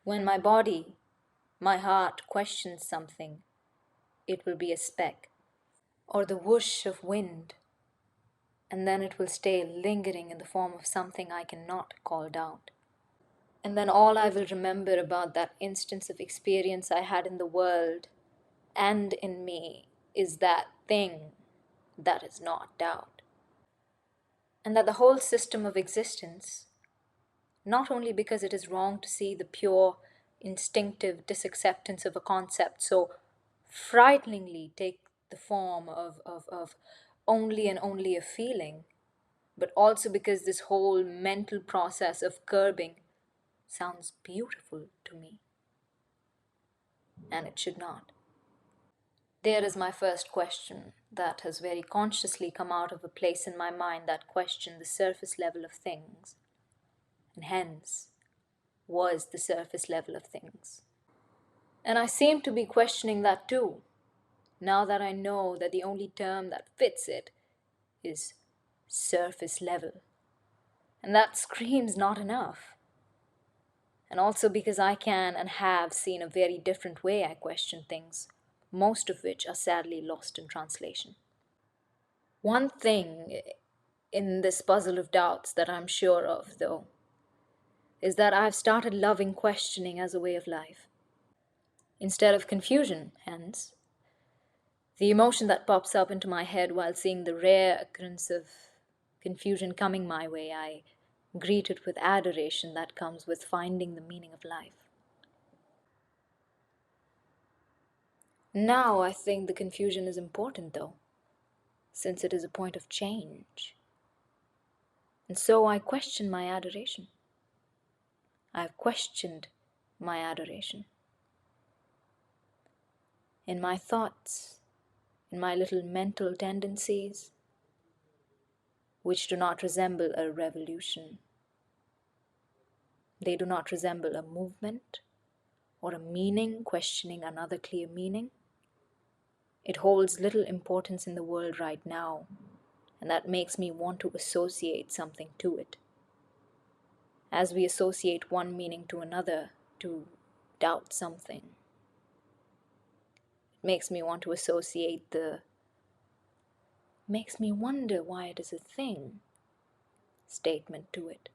When my body, my heart questions something, it will be a speck or the whoosh of wind, and then it will stay lingering in the form of something I cannot call doubt. And then all I will remember about that instance of experience I had in the world and in me is that thing that is not doubt. And that the whole system of existence, not only because it is wrong to see the pure, instinctive disacceptance of a concept so frighteningly take the form of only and only a feeling, but also because this whole mental process of curbing sounds beautiful to me, and it should not. There is my first question that has very consciously come out of a place in my mind that questioned the surface level of things, and hence was the surface level of things. And I seem to be questioning that too, now that I know that the only term that fits it is surface level. And that screams not enough. And also because I can and have seen a very different way I question things, most of which are sadly lost in translation. One thing in this puzzle of doubts that I'm sure of, though, is that I've started loving questioning as a way of life. Instead of confusion, hence, the emotion that pops up into my head while seeing the rare occurrence of confusion coming my way, I greet it with adoration that comes with finding the meaning of life. Now I think the confusion is important, though, since it is a point of change. And so I question my adoration. I've questioned my adoration. In my thoughts, in my little mental tendencies, which do not resemble a revolution. They do not resemble a movement or a meaning questioning another clear meaning. It holds little importance in the world right now, and that makes me want to associate something to it. As we associate one meaning to another, to doubt something, it makes me want to associate makes me wonder why it is a thing statement to it.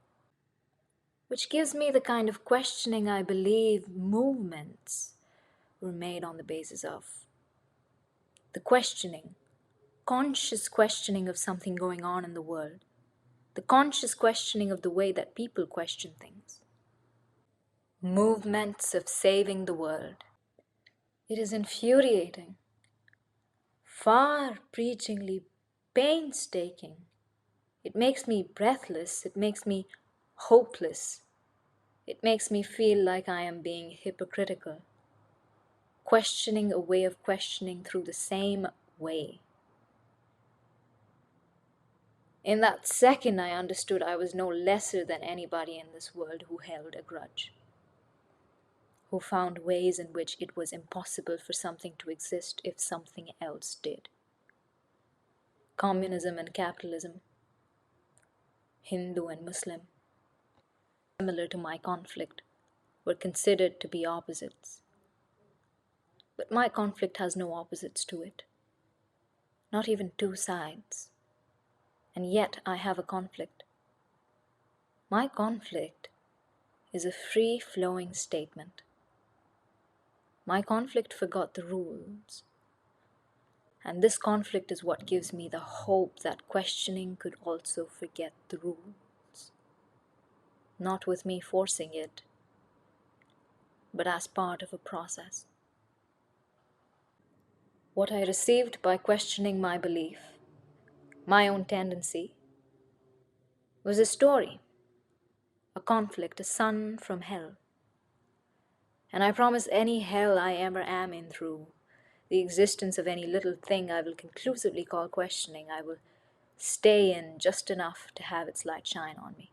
Which gives me the kind of questioning I believe movements were made on the basis of. The questioning, conscious questioning of something going on in the world, the conscious questioning of the way that people question things. Movements of saving the world. It is infuriating, far preachingly painstaking. It makes me breathless, it makes me hopeless, it makes me feel like I am being hypocritical, questioning a way of questioning through the same way. In that second, I understood I was no lesser than anybody in this world who held a grudge, who found ways in which it was impossible for something to exist if something else did. Communism and capitalism, Hindu and Muslim, similar to my conflict, were considered to be opposites. But my conflict has no opposites to it, not even two sides. And yet I have a conflict. My conflict is a free-flowing statement. My conflict forgot the rules. And this conflict is what gives me the hope that questioning could also forget the rules. Not with me forcing it, but as part of a process. What I received by questioning my belief, my own tendency, was a story, a conflict, a sun from hell. And I promise any hell I ever am in through the existence of any little thing I will conclusively call questioning, I will stay in just enough to have its light shine on me.